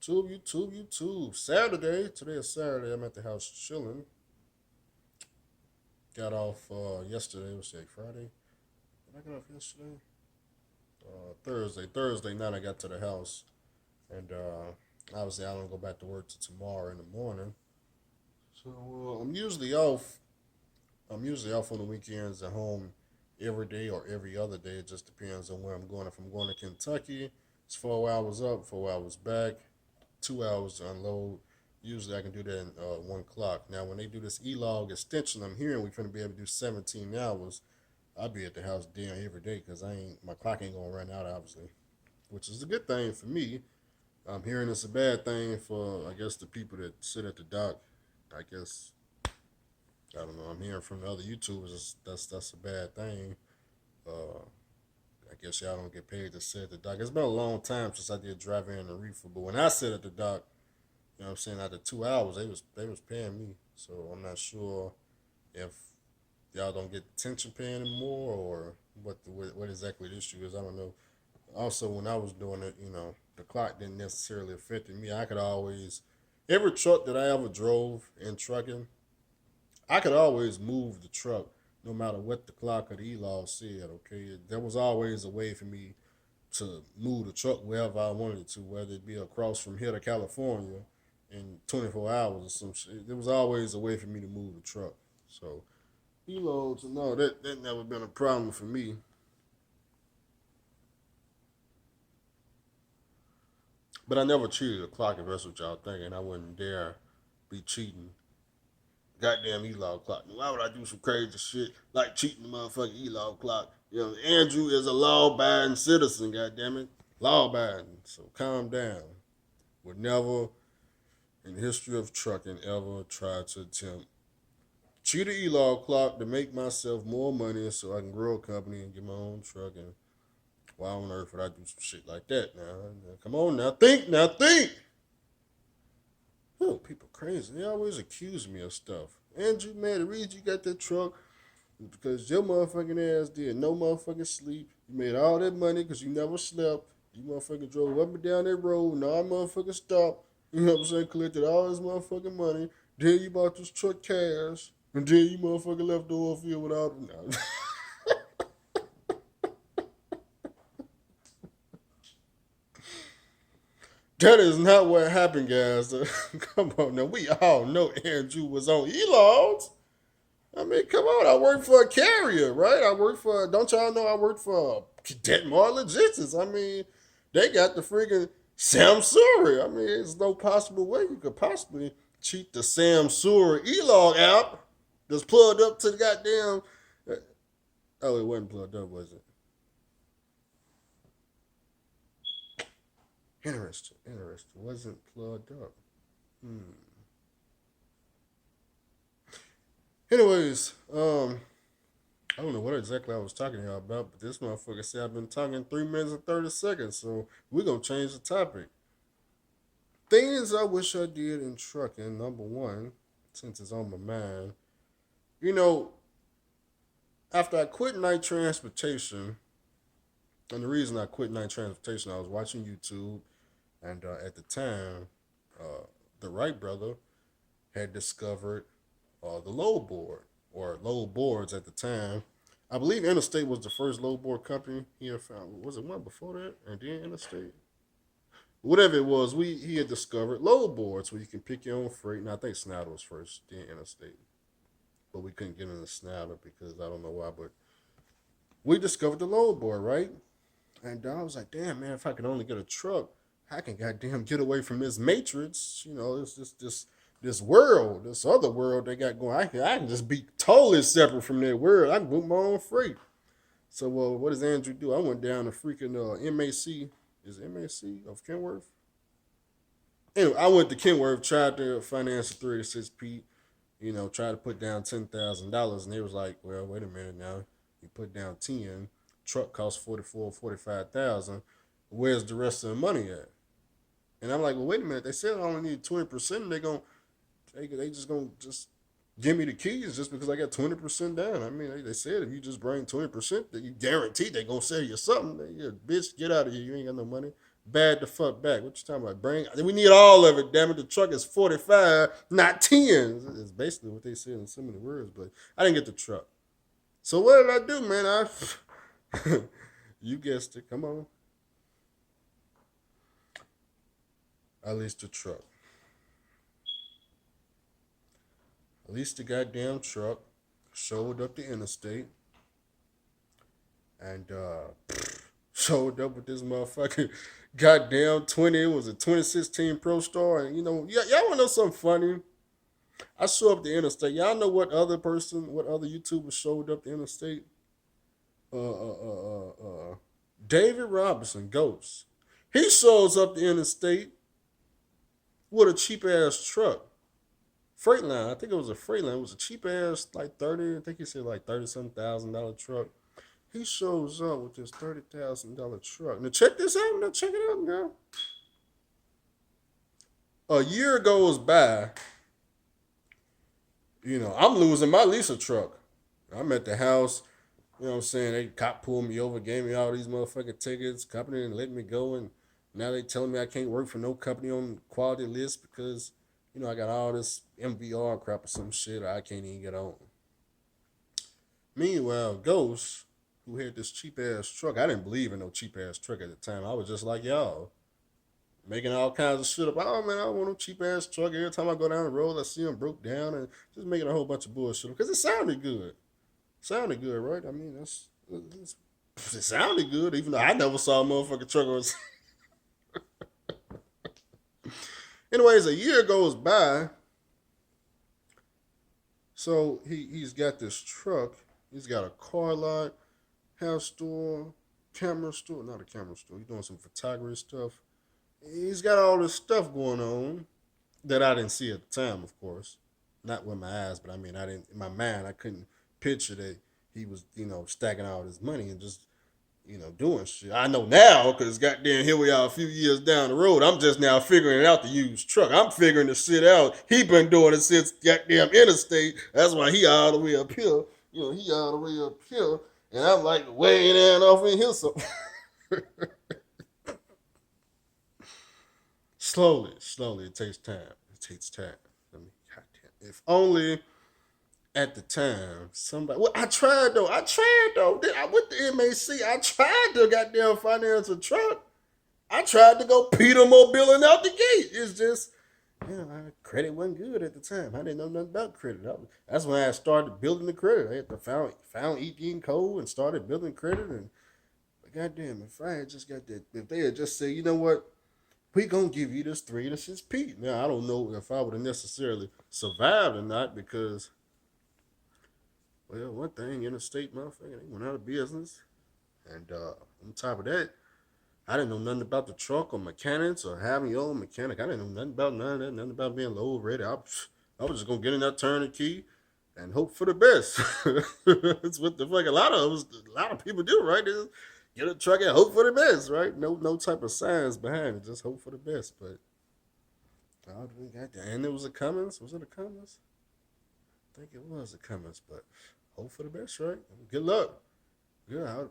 YouTube. Saturday. Today is Saturday. I'm at the house chilling. Got off yesterday. Was it Friday? Did I get off yesterday? Thursday night I got to the house. And obviously I don't go back to work till tomorrow in the morning. So I'm usually off. I'm usually off on the weekends at home every day or every other day. It just depends on where I'm going. If I'm going to Kentucky, it's 4 hours up, 4 hours back. 2 hours to unload. Usually I can do that in 1 clock. Now when they do this e-log extension, I'm hearing we're gonna be able to do 17 hours. I'll be at the house damn every day because I ain't my clock ain't gonna run out obviously, which is a good thing for me. I'm hearing it's a bad thing for I guess the people that sit at the dock. I guess I don't know. I'm hearing from the other YouTubers that's a bad thing. Uh, I guess y'all don't get paid to sit at the dock. It's been a long time since I did drive in the reefer, but when I sit at the dock, you know what I'm saying? After 2 hours, they was paying me. So I'm not sure if y'all don't get detention pay anymore or what exactly the issue is. I don't know. Also, when I was doing it, the clock didn't necessarily affect me. I could always every truck that I ever drove in trucking, I could always move the truck no matter what the clock or the e-law said. Okay, there was always a way for me to move the truck wherever I wanted it to, whether it be across from here to California in 24 hours or some shit. There was always a way for me to move the truck. So, e-loads, no, that never been a problem for me. But I never cheated a clock, if that's what y'all thinking. I wouldn't dare be cheating. Goddamn e-log clock. Why would I do some crazy shit like cheating the motherfucking e-log clock? Andrew is a law-abiding citizen, goddammit. Law-abiding. So calm down. Would never in the history of trucking ever try to attempt cheat an e-log clock to make myself more money so I can grow a company and get my own truck. And why on earth would I do some shit like that now? Come on now. Think. Oh, people crazy. They always accuse me of stuff. Andrew, man, the reason you got that truck is because your motherfucking ass did no motherfucking sleep. You made all that money because you never slept. You motherfucking drove up and down that road and all motherfucking stopped. You know what I'm saying? Collected all this motherfucking money. Then you bought this truck cash. And then you motherfucking left the oil field without. No. That is not what happened, guys. Come on now. We all know Andrew was on E-Logs. I mean, come on. I work for a carrier, right? Don't y'all know I work for Detmar Logistics? I mean, they got the freaking Samsuri. I mean, there's no possible way you could possibly cheat the Samsuri E-Log app that's plugged up to the goddamn. Oh, it wasn't plugged up, was it? Interesting. Wasn't plugged up. Hmm. Anyways, I don't know what exactly I was talking to y'all about, but this motherfucker said I've been talking 3 minutes and 30 seconds, so we're gonna change the topic. Things I wish I did in trucking. Number one, since it's on my mind, you know, after I quit night transportation, and the reason I quit night transportation, I was watching YouTube, and at the time, uh, the Wright brother had discovered the load board or load boards at the time. I believe Interstate was the first load board company he had found. Was it one before that, and then Interstate? Whatever it was, he had discovered load boards where you can pick your own freight. And I think Snyder was first, then Interstate, but we couldn't get into Snyder because I don't know why. But we discovered the load board, right? And I was like, damn man, if I could only get a truck, I can goddamn get away from this matrix. It's just this world, this other world they got going. I can just be totally separate from that world. I can book my own freight. So, what does Andrew do? I went down to freaking MAC. Is it MAC of Kenworth? Anyway, I went to Kenworth, tried to finance a 36P. Tried to put down $10,000, and they was like, "Well, wait a minute now. You put down 10. Truck costs 44, 45,000. Where's the rest of the money at?" And I'm like, "Well, wait a minute. They said I only need 20%. And they just gonna just give me the keys just because I got 20% down. I mean, they said if you just bring 20%, that you guaranteed they gonna sell you something. Yeah, bitch, get out of here. You ain't got no money. Bad the fuck back. What you talking about? Bring. We need all of it. Damn it. The truck is 45, not 10. It's basically what they said in so many words. But I didn't get the truck. So what did I do, man? You guessed it. Come on. I leased the truck. I leased the goddamn truck. Showed up the interstate and showed up with this motherfucking goddamn 20. It was a 2016 Pro Star. And y'all wanna know something funny? I show up the interstate. Y'all know what other YouTuber showed up the interstate? David Robinson, Ghost. He shows up the interstate with a cheap ass truck. Freightliner. I think it was a Freightliner. It was a cheap ass, like 30. I think he said like 30 some $1,000 truck. He shows up with this $30,000 truck. Now check this out. Now check it out, now. A year goes by. I'm losing my Lisa truck. I'm at the house. You know what I'm saying? They cop pulled me over, gave me all these motherfucking tickets. Company didn't let me go, and now they telling me I can't work for no company on the quality list because I got all this MVR crap or some shit I can't even get on. Meanwhile, Ghost, who had this cheap ass truck, I didn't believe in no cheap ass truck at the time. I was just like y'all, making all kinds of shit up. Oh man, I don't want no cheap ass truck. Every time I go down the road, I see them broke down and just making a whole bunch of bullshit because it sounded good. Sounded good, right? I mean, it sounded good, even though I never saw a motherfucking truck. Anyways, a year goes by, so he's got this truck. He's got a car lot, house store, camera store. Not a camera store. He's doing some photography stuff. He's got all this stuff going on that I didn't see at the time, of course. Not with my eyes, but I mean, I didn't in my mind. I couldn't picture that he was, stacking all his money and just, doing shit. I know now because goddamn, here we are a few years down the road. I'm just now figuring out the used truck. I'm figuring the shit out. He been doing it since goddamn interstate. That's why he all the way up here. He all the way up here, and I'm like way down off in here. So slowly, it takes time. It takes time. I mean, goddamn. If only at the time somebody. Well, I tried though. I went to MAC. I tried to goddamn finance a truck. I tried to go Peter Mobile and out the gate. It's just, credit wasn't good at the time. I didn't know nothing about credit. That's when I started building the credit. I had to found ED code and started building credit. And but goddamn, if I had just got that, if they had just said, you know what, we gonna give you this 3 to 6 P. Now I don't know if I would have necessarily survived or not because, well, one thing, interstate motherfucker, they went out of business, and on top of that, I didn't know nothing about the truck or mechanics or having your own mechanic. I didn't know nothing about none of that, nothing about being low ready. I was just gonna get in that turn the key and hope for the best. That's what the fuck a lot of people do, right? They just get a truck and hope for the best, right? No type of science behind it, just hope for the best. But we got that, and it was a Cummins. Was it a Cummins? I think it was a Cummins, but hope for the best, right? Good luck. Yeah,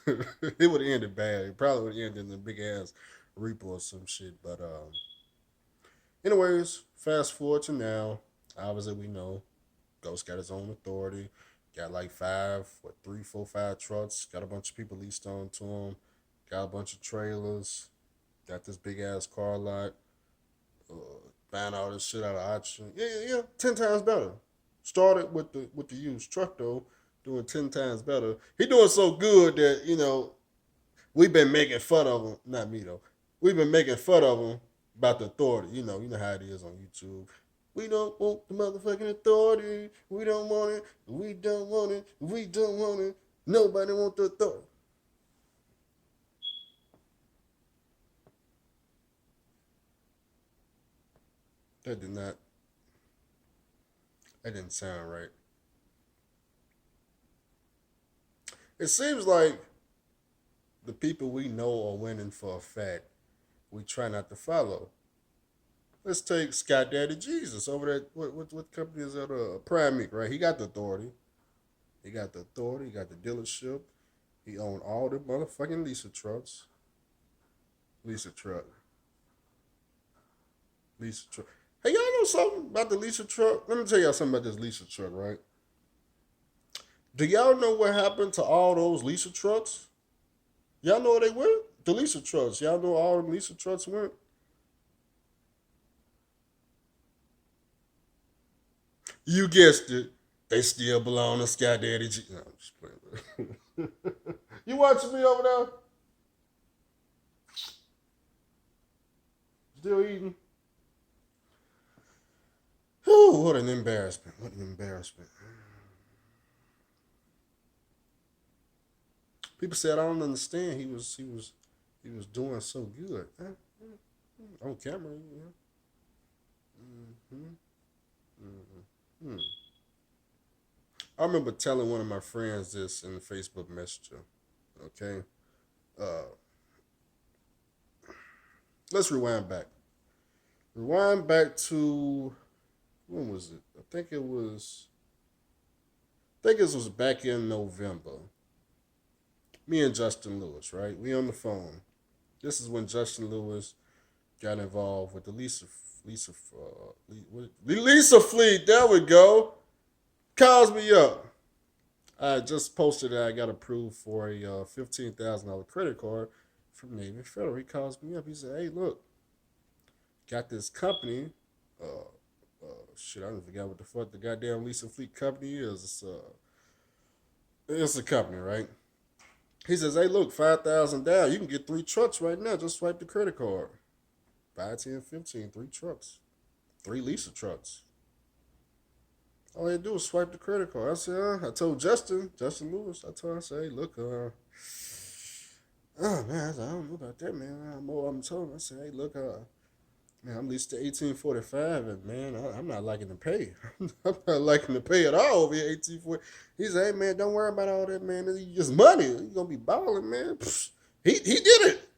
it would have ended bad. It probably would have ended in a big ass repo or some shit. But anyways, fast forward to now. Obviously, we know Ghost got his own authority. Got like three, four, five trucks. Got a bunch of people leased on to him. Got a bunch of trailers. Got this big ass car lot. Uh, Buying all this shit out of auction. Yeah. 10 times better. Started with the used truck though, doing 10 times better. He doing so good that we've been making fun of him. Not me though. We've been making fun of him about the authority. You know how it is on YouTube. We don't want the motherfucking authority. We don't want it. We don't want it. We don't want it. Nobody want the authority. That did not. That didn't sound right. It seems like the people we know are winning for a fact. We try not to follow. Let's take Scott Daddy Jesus over there. What company is that? Prime Meek, right? He got the authority. He got the authority. He got the dealership. He owned all the motherfucking Lisa trucks. Lease a truck. Lease a truck. Hey, y'all know something about the lease a truck? Let me tell y'all something about this lease a truck, right? Do y'all know what happened to all those lease a trucks? Y'all know where they went? The lease a trucks. Y'all know all the lease a trucks went? You guessed it. They still belong to Sky Daddy G. No, I'm just playing. You watching me over there? Still eating? Whew, what an embarrassment. What an embarrassment. People said I don't understand. He was doing so good. On camera, you know. Mm-hmm. Mm-hmm. I remember telling one of my friends this in the Facebook Messenger. Okay. Uh, let's rewind back. Rewind back to when was it? I think it was back in November. Me and Justin Lewis, right? We on the phone. This is when Justin Lewis got involved with the Lisa fleet. There we go. Calls me up. I just posted that I got approved for a $15,000 credit card from Navy Federal. He calls me up. He said, "Hey, look, got this company. Shit, I don't forget what the fuck the goddamn Lisa Fleet company is. It's a company, right?" He says, "Hey, look, 5,000 down. You can get 3 trucks right now. Just swipe the credit card. 5, 10, 15, 3 trucks, 3 Lisa trucks. All I had to do was swipe the credit card." I said, I told Justin Lewis, I said, "Hey, look, oh man, I don't know about that, man. I'm told him, I said, hey, look, man, I'm leased to 1845, and man, I'm not liking to pay. I'm not liking to pay at all over here, 1840. He said, hey, man, don't worry about all that, man. It's just money. You're going to be balling, man. Psh, he did it.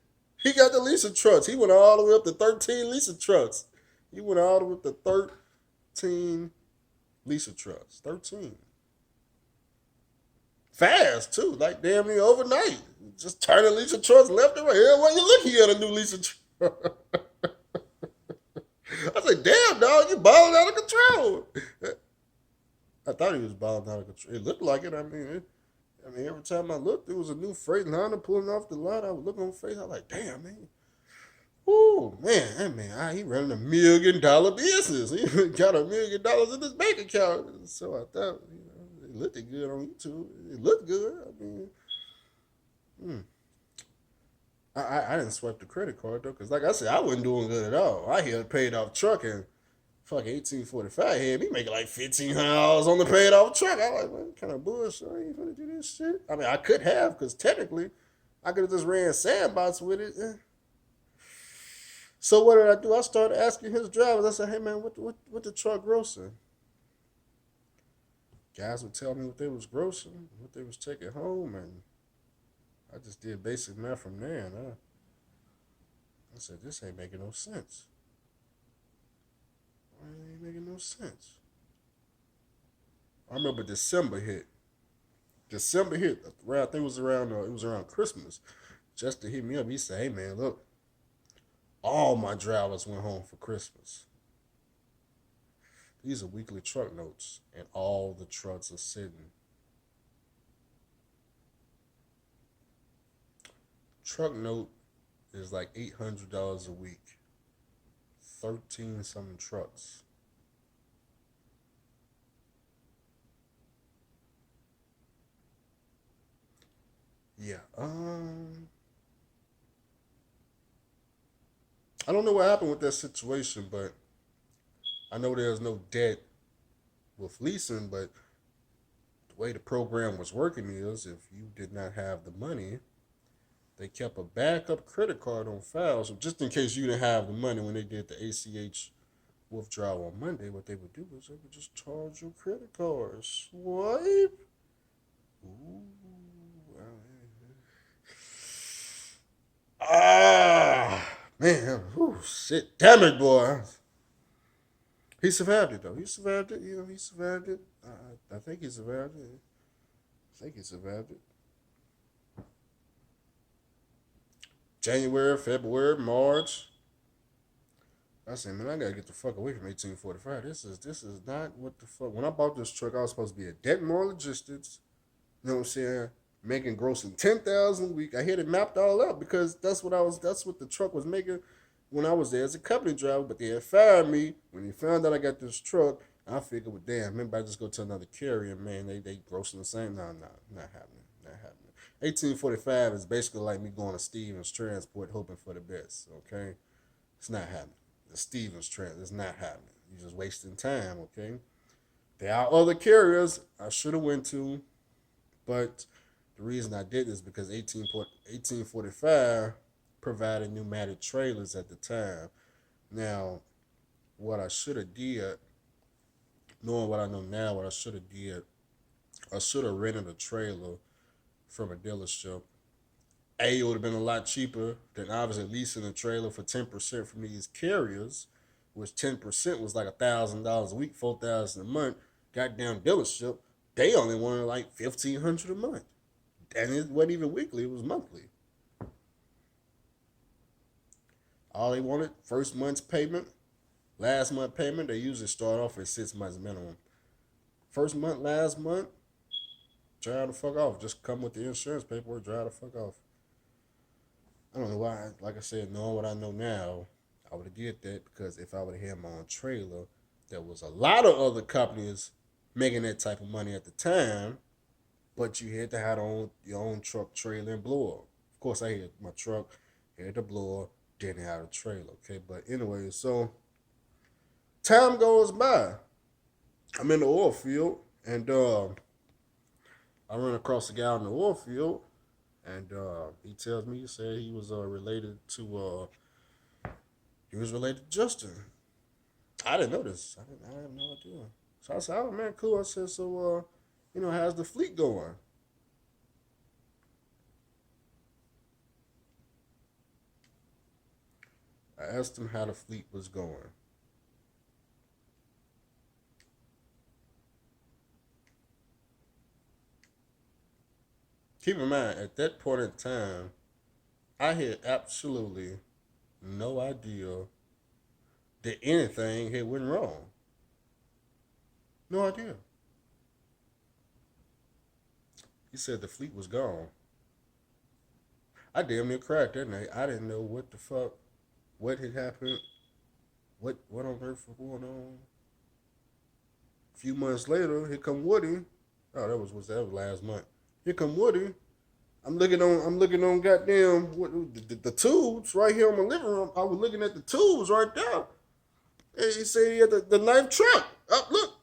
He got the Lisa trucks. He went all the way up to 13 Lisa trucks. He went all the way up to 13 Lisa trucks. 13. Fast, too. Like, damn near overnight. Just turning Lisa trucks left and right. Everywhere you look, he had a new Lisa truck. I said, damn, dog, you balling out of control. I thought he was balling out of control. It looked like it. I mean, every time I looked, there was a new freight liner pulling off the lot. I would look on face. I was like, damn, man. Ooh, man, that man, he running $1 million business. He got $1 million in his bank account. So I thought, it looked good on YouTube. It looked good. I mean, hmm. I didn't swipe the credit card though, because like I said, I wasn't doing good at all. I had paid off truck and fuck 1845 had me making like $1,500 on the paid off truck. I was like, man, kind of bullshit. I ain't gonna do this shit. I mean, I could have, because technically, I could have just ran sandbox with it. So what did I do? I started asking his drivers. I said, hey man, what the truck grossing? Guys would tell me what they was grossing, what they was taking home, and I just did basic math from there. And I said, this ain't making no sense. It ain't making no sense. I remember December hit. December hit. I think it was around Christmas. Just to hit me up, he said, "Hey man, look, all my drivers went home for Christmas. These are weekly truck notes, and all the trucks are sitting. Truck note is like $800 a week. 13 something trucks. Yeah. I don't know what happened with that situation, but I know there's no debt with leasing, but the way the program was working is if you did not have the money, they kept a backup credit card on file. So just in case you didn't have the money when they did the ACH withdrawal on Monday, what they would do is they would just charge your credit card. Swipe. Ooh. Ah, man. Ooh, shit. Damn it, boy. He survived it, though. He survived it. He survived it. I think he survived it. I think he survived it. January, February, March. I said, man, I gotta get the fuck away from 1845. This is not what the fuck. When I bought this truck, I was supposed to be at Detmore Logistics. You know what I'm saying? Making grossing 10,000 a week. I had it mapped all out because that's what I was. That's what the truck was making when I was there as a company driver. But they had fired me when they found out I got this truck. I figured, well, damn, maybe I just go to another carrier, man. They grossing the same. No, no, not happening. Not happening. 1845 is basically like me going to Stevens Transport hoping for the best. Okay, it's not happening. The Stevens Trans, it's not happening. You're just wasting time. Okay, there are other carriers I should have went to, but the reason I did is because 1845 provided pneumatic trailers at the time. Now, what I should have did, knowing what I know now, what I should have did, I should have rented a trailer from a dealership. A, it would have been a lot cheaper than obviously leasing a trailer for 10% from these carriers, which 10% was like $1,000 a week, 4,000 a month. Goddamn dealership, they only wanted like 1,500 a month, and it wasn't even weekly; it was monthly. All they wanted, first month's payment, last month payment. They usually start off at 6 months minimum. First month, last month, drive the fuck off. Just come with the insurance paperwork, drive the fuck off. I don't know why. Like I said, knowing what I know now, I would have did that because if I would have had my own trailer, there was a lot of other companies making that type of money at the time, but you had to have your own truck, trailer, and blower. Of course, I had my truck, had the blower, didn't have a trailer. Okay, but anyway, so time goes by. I'm in the oil field, and I run across a guy in the oil field, and he tells me he said he was related to Justin. I didn't know this. I have no idea. So I said, "Oh man, cool." I said, "So how's the fleet going?" I asked him how the fleet was going. Keep in mind, at that point in time, I had absolutely no idea that anything had went wrong. No idea. He said the fleet was gone. I damn near cracked that night. I didn't know what the fuck, what had happened, what on earth was going on. A few months later, here come Woody. Oh, that was last month. Here come Woody. I'm looking on goddamn the tubes right here in my living room. I was looking at the tubes right there. And he said he had the knife truck. Oh, look.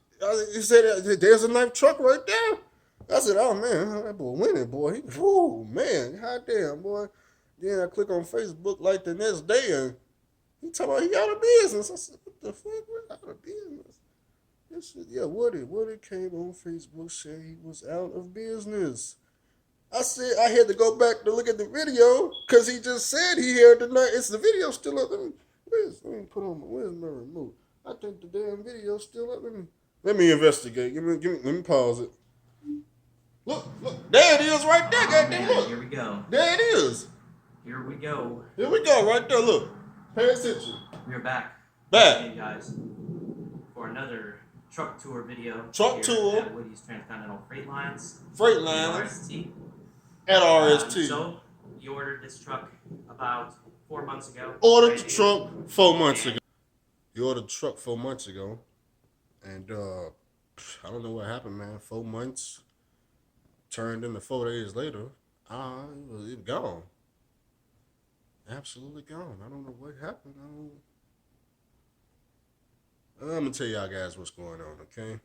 He said there's a knife truck right there. I said, oh man, that boy winning, boy. Whoo, man, god damn, boy. Then I click on Facebook like the next day and he talking about he out of business. I said, what the fuck? We're out of business. This shit, yeah, Woody came on Facebook saying he was out of business. I said I had to go back to look at the video because he just said he had the night. It's the video still up. Let me put on where's my remote? I think the damn video's still up. Let me investigate. Let me pause it. Look, there it is right there. Goddamn, look. Here we go. There it is. Here we go. Here we go, right there. Look, pay attention. We're back. Back. Hey guys, for another truck tour video. Truck here tour. At Woody's Transcontinental Freight Lines. RST. At RST. So you ordered this truck about 4 months ago. Ordered the truck 4 months ago. You ordered the truck 4 months ago, and I don't know what happened, man. 4 months turned into 4 days later. It was gone. Absolutely gone. I don't know what happened. I'm gonna tell y'all guys what's going on, okay?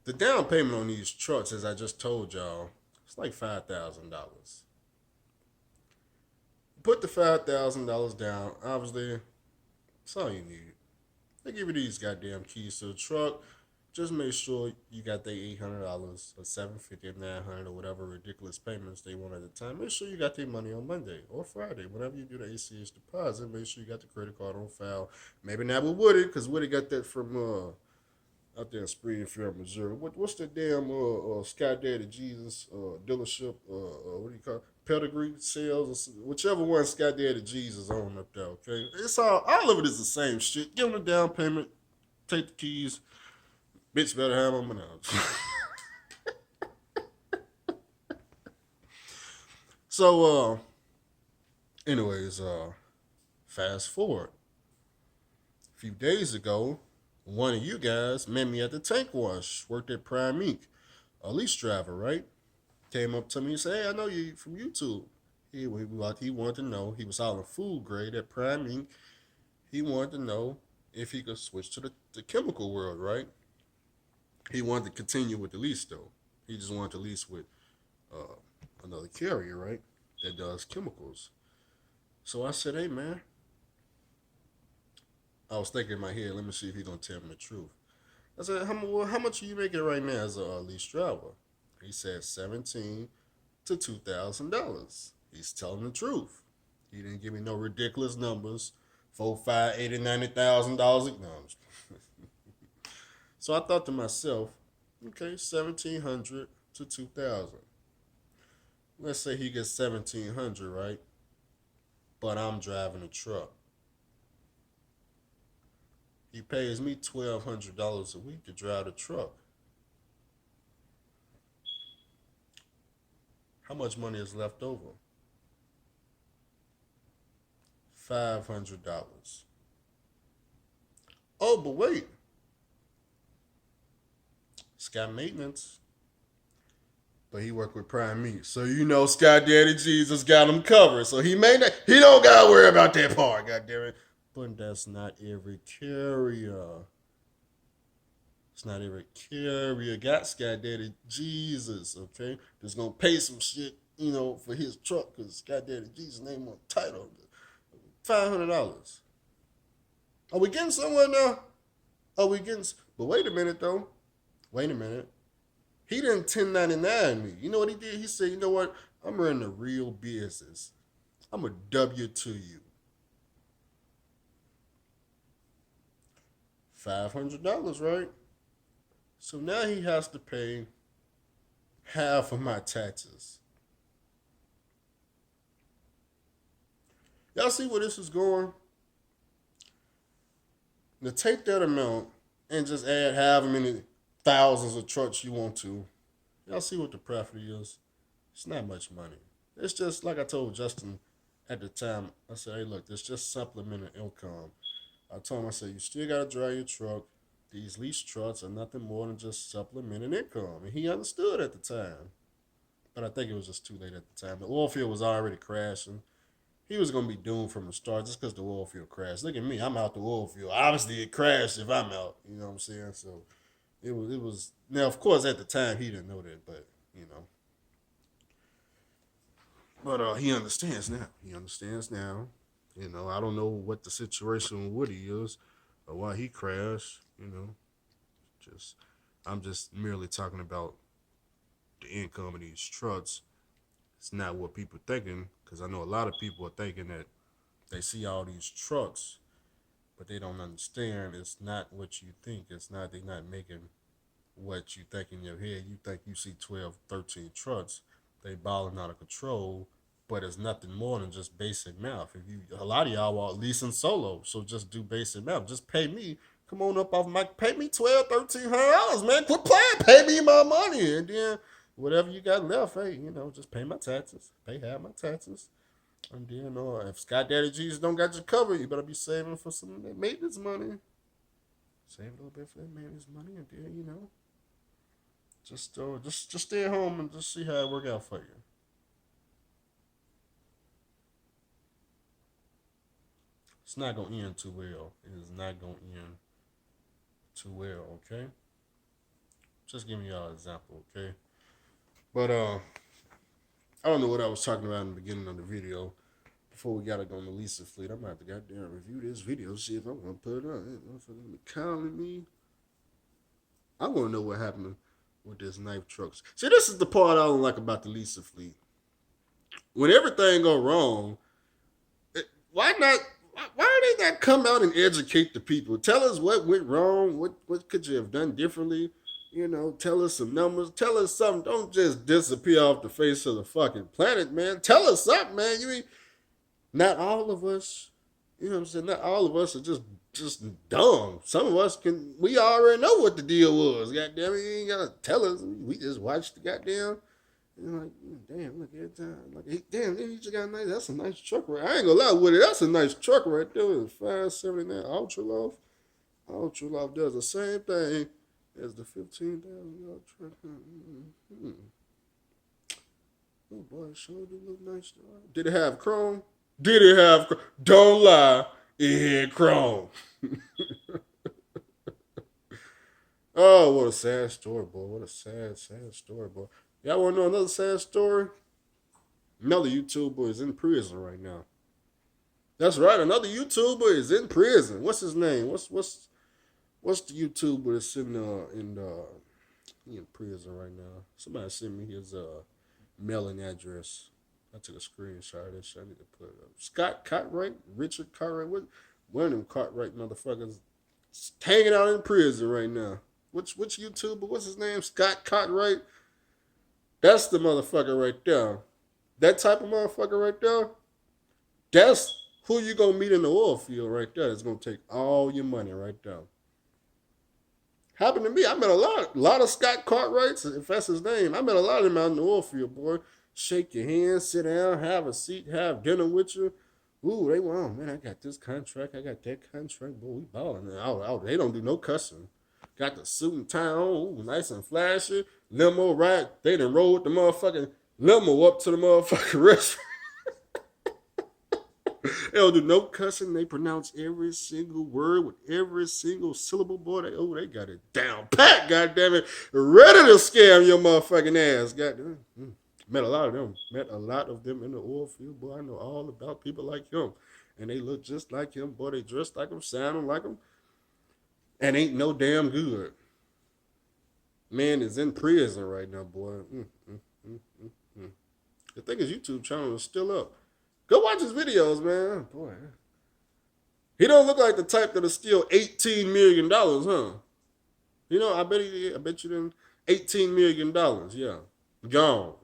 The down payment on these trucks, as I just told y'all, it's like $5,000. Put the $5,000 down. Obviously, that's all you need. They give you these goddamn keys to the truck. Just make sure you got their $800 or $750 or $900 or whatever ridiculous payments they want at the time. Make sure you got their money on Monday or Friday. Whenever you do the ACH deposit, make sure you got the credit card on file. Maybe not with Woody, because Woody got that from out there in Springfield, Missouri. What's the damn Sky Daddy Jesus dealership? What do you call it? Pedigree sales, or whichever one Sky Daddy Jesus on up there. Okay, it's all of it is the same shit. Give them the down payment, take the keys. Bitch better have them now. So, anyways, fast forward. A few days ago, one of you guys met me at the tank wash. Worked at Prime Inc. A lease driver, right? Came up to me and said, "Hey, I know you from YouTube." He wanted to know. He was out in food grade at Prime Inc. He wanted to know if he could switch to the chemical world, right? He wanted to continue with the lease though. He just wanted to lease with uh, another carrier, right? That does chemicals. So I said, "Hey, man." I was thinking in my head, let me see if he's gonna tell me the truth. I said, how much are you making right now as a lease driver? He said 17 to $2,000. He's telling the truth. He didn't give me no ridiculous numbers. 4, 5, 80, $90,000. No. So I thought to myself, okay, 1,700 to 2,000. Let's say he gets 1,700, right? But I'm driving a truck. He pays me $1,200 a week to drive the truck. How much money is left over? $500. Oh, but wait, it's got maintenance. But he worked with Prime Meat, so you know Sky Daddy Jesus got him covered. So he don't gotta worry about that part. God damn it! But that's not every carrier. It's not every carrier got Sky Daddy Jesus. Okay, just gonna pay some shit, for his truck because Sky Daddy Jesus name on the title. $500. Are we getting somewhere now? Are we getting? But wait a minute though. Wait a minute. He didn't 1099 me. You know what he did? He said, "You know what? I'm running a real business. I'm a W-2 you. $500, right? So now he has to pay half of my taxes. Y'all see where this is going? Now take that amount and just add however many thousands of trucks you want to. Y'all see what the profit is? It's not much money. It's just like I told Justin at the time. I said, "Hey, look, it's just supplemental income." I told him, I said, "You still gotta drive your truck. These lease trucks are nothing more than just supplemental income." And he understood at the time. But I think it was just too late at the time. The oil field was already crashing. He was gonna be doomed from the start just because the oil field crashed. Look at me, I'm out the oil field. Obviously it crashed if I'm out. You know what I'm saying? So it was now of course at the time he didn't know that, but you know. But he understands now. He understands now. I don't know what the situation with Woody is or why he crashed. Just I'm just merely talking about the income of these trucks. It's not what people thinking because I know a lot of people are thinking that they see all these trucks, but they don't understand. It's not what you think. It's not they're not making what you think in your head. You think you see 12, 13 trucks, they balling out of control, but it's nothing more than just basic math. If you a lot of y'all are leasing solo, so just do basic math. Just pay me. Come on up off my pay me 12, $1,300, man. Quit playing, pay me my money. And then whatever you got left, hey, just pay my taxes. Pay half my taxes. And then if Scott Daddy Jesus don't got you covered, you better be saving for some maintenance money. Save a little bit for that maintenance money, and then just stay at home and just see how it work out for you. It's not gonna end too well. It is not gonna end too well. Okay. Just giving y'all an example. Okay. But I don't know what I was talking about in the beginning of the video. Before we gotta go on the Lisa fleet, I'm about to goddamn review this video, see if I'm gonna put it on. Motherfuckers calling me. I wanna know what happened with this knife trucks. See, this is the part I don't like about the Lisa fleet. When everything go wrong, why not? Why are they not come out and educate the people. Tell us what went wrong. What could you have done differently? You know, tell us some numbers. Tell us something. Don't just disappear off the face of the fucking planet, man. Tell us something, man. You mean not all of us, you know what I'm saying? Not all of us are just dumb. Some of us can we already know what the deal was. Goddamn it, you ain't gotta tell us. We just watched the goddamn and like, damn, look every time. Like, hey, damn, he just got a nice. That's a nice truck, right? I ain't gonna lie with it. That's a nice truck right there. It's 579 Ultra Loft. Ultra Loft does the same thing as the $15,000 truck. Mm-hmm. Oh boy, it sure do look nice. Did it have chrome? Did it have? Don't lie. It had chrome. Oh, what a sad story, boy. What a sad story, boy. Y'all want to know another sad story? Another YouTuber is in prison right now. That's right. Another YouTuber is in prison. What's his name? What's the YouTuber that's in prison right now? Somebody sent me his mailing address. I took a screenshot of this shit. I need to put it up. Scott Cartwright, Richard Cartwright. What one of them Cartwright motherfuckers hanging out in prison right now? Which YouTuber? What's his name? Scott Cartwright. That's the motherfucker right there. That type of motherfucker right there. That's who you gonna meet in the oil field right there. That's gonna take all your money right there. Happened to me. I met a lot of Scott Cartwrights, if that's his name. I met a lot of them out in the oil field, boy. Shake your hand, sit down, have a seat, have dinner with you. Ooh, they wow, man, I got this contract, I got that contract, boy, we balling. They don't do no cussing. Got the suit and tie on, ooh, nice and flashy. Limo ride, they done rode the motherfucking limo up to the motherfucking restaurant. They don't do no cussing. They pronounce every single word with every single syllable. Boy, they got it down pat. Goddamn it, ready to scam your motherfucking ass. Goddamn. Met a lot of them. Met a lot of them in the oil field. Boy, I know all about people like him, and they look just like him. Boy, they dress like him, sound like him, and ain't no damn good. Man is in prison right now, boy. Mm. I think his YouTube channel is still up. Go watch his videos, man. Boy, he don't look like the type that'll steal $18 million, huh? You know, I bet you them $18 million, yeah, gone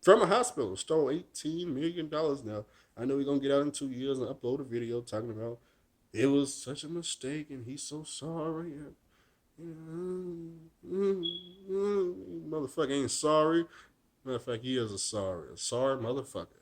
from a hospital. Stole $18 million. Now I know he's gonna get out in 2 years and upload a video talking about it was such a mistake and he's so sorry. Motherfucker ain't sorry. Matter of fact, he is a sorry motherfucker.